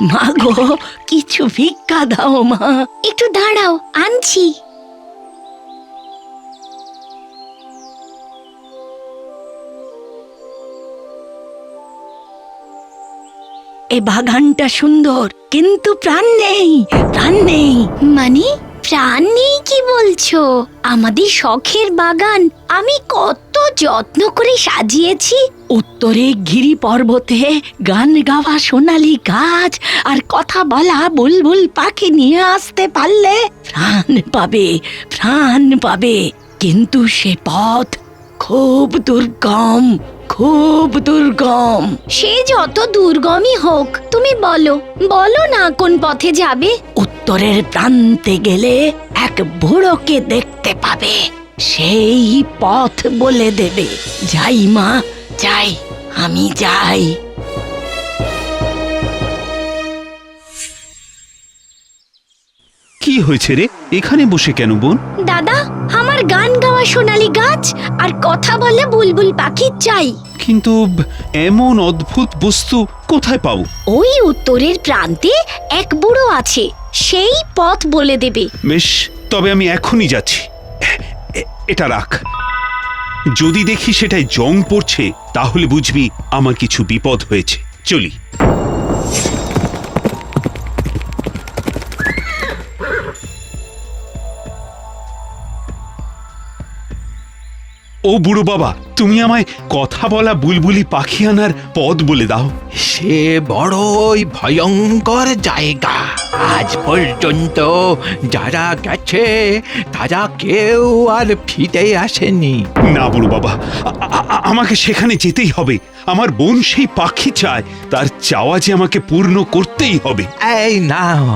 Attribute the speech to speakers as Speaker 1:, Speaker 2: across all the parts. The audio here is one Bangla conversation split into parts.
Speaker 1: মা গো, কিছু ভিক্ষা দাও মা।
Speaker 2: একটু দাঁড়াও, আনছি।
Speaker 1: এ বাগানটা সুন্দর, কিন্তু প্রাণ নেই, প্রাণ নেই।
Speaker 2: মানে প্রাণ নেই কি বলছো? আমাদের শখের বাগান আমি কত যত্ন করে সাজিয়েছি।
Speaker 1: উত্তরে গিরি পর্বতে গান গাওয়া সোনালী গাছ আর কথা বলা বুলবুল পাখি নিয়ে আসতে পারলে প্রাণ পাবে, প্রাণ পাবে। কিন্তু সে পথ খুব দুর্গম, খুব দুর্গম।
Speaker 2: সে যত দুর্গমই হোক, তুমি বলো বলো না কোন পথে যাবে?
Speaker 1: উত্তরের প্রান্তে গেলে এক বুড়োকে দেখতে পাবে, সেই পথ বলে দেবে। যাই মা, যাই, আমি যাই।
Speaker 3: কি হয়েছে রে? এখানে বসে কেন বোন?
Speaker 2: দাদা, আমার গান গাওয়া সোনালী গাছ আর কথা বলে বুলবুল পাখি চাই।
Speaker 3: কিন্তু এমন অদ্ভুত বস্তু কোথায় পাবো?
Speaker 2: ওই উত্তরের প্রান্তে এক বুড়ো আছে, সেই পথ বলে দেবে।
Speaker 3: বেশ, তবে আমি এখনই যাচ্ছি। এটা রাখ। যদি দেখি সেটাই জং পড়ছে, তাহলে বুঝবি আমার কিছু বিপদ হয়েছে। চলি। ও বুড়ো বাবা, তুমি আমায় কথা বলা বুলবুলি পাখি আনার পথ বলে দাও।
Speaker 4: সে বড়ই ভয়ঙ্কর জায়গা। আজ পর্যন্ত যারা গেছে তারা কেউ আর ফিরে আসেনি।
Speaker 3: না বুড়ো বাবা, আমাকে সেখানে যেতেই হবে। আমার বোন সেই পাখি চায়, তার চাওয়া যে আমাকে পূর্ণ করতেই হবে।
Speaker 4: এই নাও,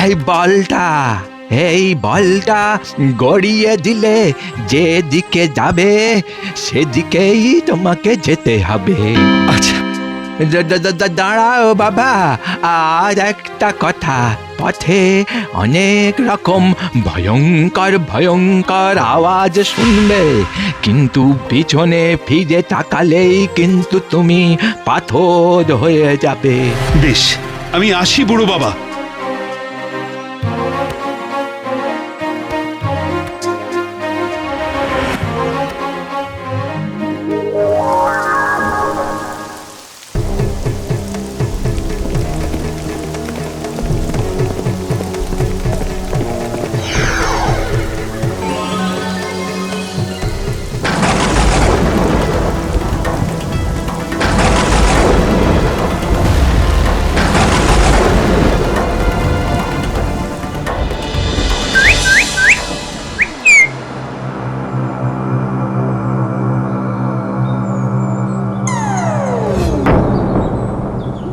Speaker 4: এই বলটা, এই বলটা গড়িয়ে দিলে যেদিকে যাবে সেদিকেই তোমাকে যেতে হবে।
Speaker 3: আচ্ছা,
Speaker 4: দাঁড়াও বাবা, আর একটা কথা। পথে অনেক রকম ভয়ঙ্কর ভয়ঙ্কর আওয়াজ শুনবে, কিন্তু পিছনে ফিরে তাকালেই কিন্তু তুমি পাথর হয়ে যাবে।
Speaker 3: বেশ, আমি আসি বুড়ো বাবা।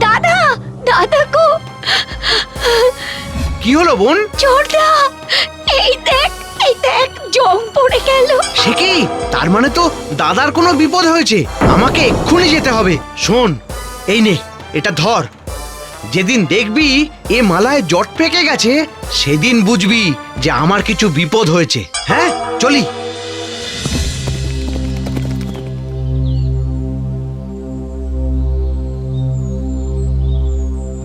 Speaker 2: দাদা, দাদা গো,
Speaker 5: কি হলো বোন?
Speaker 2: ছোটরা, এই দেখ, এই দেখ, জং পড়ে গেল।
Speaker 5: সে কি? তার মানে তো দাদার কোনো বিপদ হয়েছে। আমাকে এক্ষুনি যেতে হবে। শোন, এই নে, এটা ধর। যেদিন দেখবি এ মালায় জট পেকে গেছে, সেদিন বুঝবি যে আমার কিছু বিপদ হয়েছে। হ্যাঁ, চলি।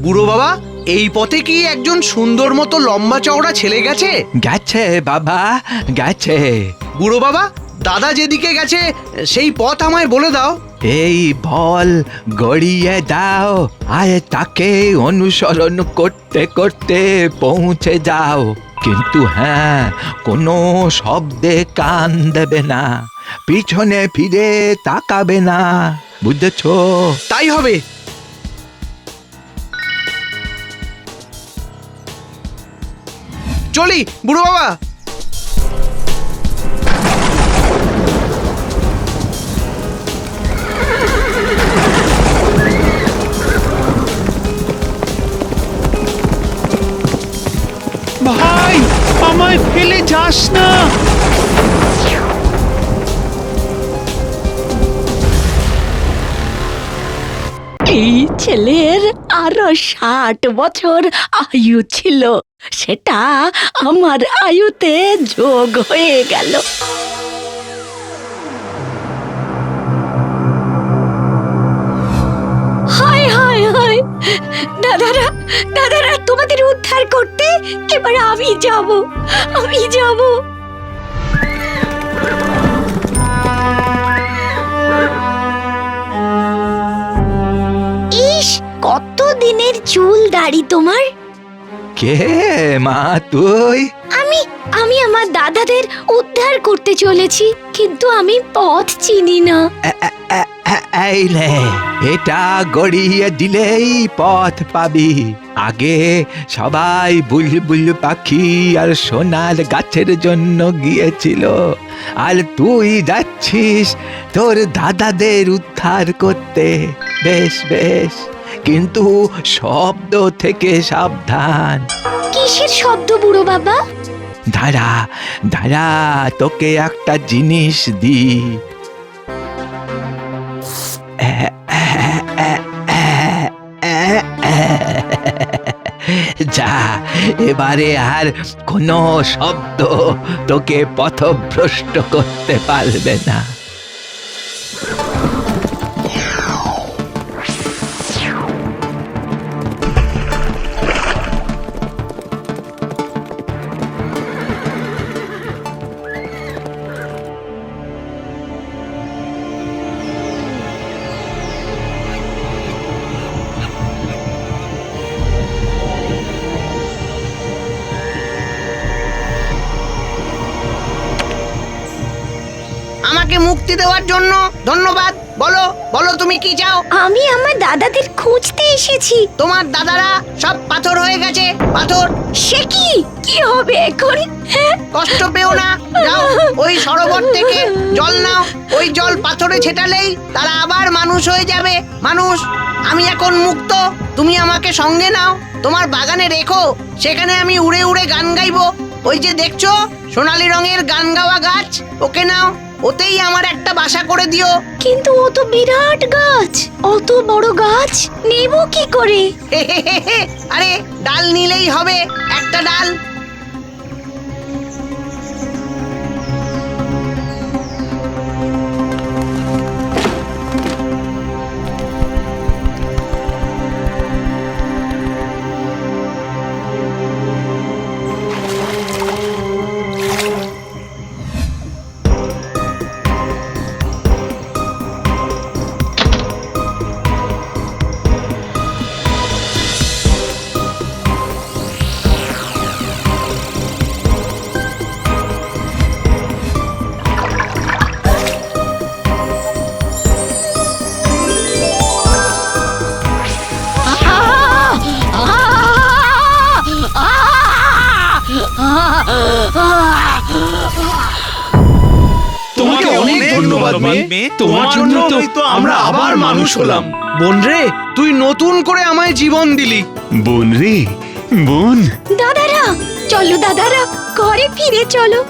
Speaker 5: বুড়ো বাবা, এই পথে কি একজন সুন্দর মতো লম্বা চওড়া ছেলে গেছে?
Speaker 4: গেছে বাবা, গেছে।
Speaker 5: বুড়ো বাবা, দাদা যেদিকে গেছে সেই পথ আমায় বলে দাও।
Speaker 4: এই বল গড়িয়ে দাও আর তাকে অনুসরণ করতে করতে পৌঁছে যাও। কিন্তু হ্যাঁ, কোনো শব্দে কান দেবে না, পিছনে ফিরে তাকাবে না, বুঝেছো?
Speaker 5: তাই হবে। চলি বুড়ো বাবা।
Speaker 3: ভাই, আমায় ফেলে যাস না।
Speaker 1: এই ছেলের আরো 60 বছর আয়ু ছিল, সেটা আমার আয়ুতে যোগ হয়ে গেল।
Speaker 2: হায় হায় হায়, দাদারা দাদারা তোমাদের উদ্ধার করতে এবার আমি যাব। ইস, কত দিনের চুল দাড়ি তোমার।
Speaker 4: কে মা তুই?
Speaker 2: আমি আমার দাদাদের উদ্ধার করতে চলেছি, কিন্তু আমি পথ চিনি না।
Speaker 4: এই নে, এটা গড়িয়ে দিলেই পথ পাবি। আগে সবাই বুলবুল পাখি আর সোনার গাছের জন্য গিয়েছিল, আর তুই যাচ্ছিস তোর দাদাদের উদ্ধার করতে। বেশ বেশ, কিন্তু শব্দ থেকে সাবধান।
Speaker 2: কিসের শব্দ বুড়ো বাবা?
Speaker 4: দাঁড়া দাঁড়া, তোকে একটা জিনিস দি। যা, এবারে আর কোনো শব্দ তোকে পথভ্রষ্ট করতে পারবে না।
Speaker 5: আমাকে মুক্তি দেওয়ার জন্য ধন্যবাদ। বলো বলো, তুমি কি চাও?
Speaker 2: আমি আমার দাদাদের খুঁজতে এসেছি।
Speaker 5: তোমার দাদারা সব পাথর হয়ে গেছে, পাথর।
Speaker 2: সে কি হবে এখন?
Speaker 5: কষ্ট পেও না, যাও ওই সরোবর থেকে জল নাও। ওই জল পাথরে ছেটালেই তারা আবার মানুষ হয়ে যাবে। মানুষ, আমি এখন মুক্ত। তুমি আমাকে সঙ্গে নাও, তোমার বাগানে রেখো। সেখানে আমি উড়ে উড়ে গান গাইবো। ওই যে দেখছো সোনালী রঙের গান গাওয়া গাছ, ওকে নাও। ওতেই আমার একটা বাসা করে দিও।
Speaker 2: কিন্তু ও তো বিরাট গাছ, অত বড় গাছ নেব কি করে?
Speaker 5: আরে ডাল নিলেই হবে, একটা ডাল।
Speaker 3: তোমাকে অনেক ধন্যবাদ মেয়ে, তোমার জন্য তো আমরা আবার মানুষ হলাম।
Speaker 5: বোন রে, তুই নতুন করে আমায় জীবন দিলি।
Speaker 3: বোন রে, বোন।
Speaker 2: দাদারা চলো, দাদারা ঘরে ফিরে চলো।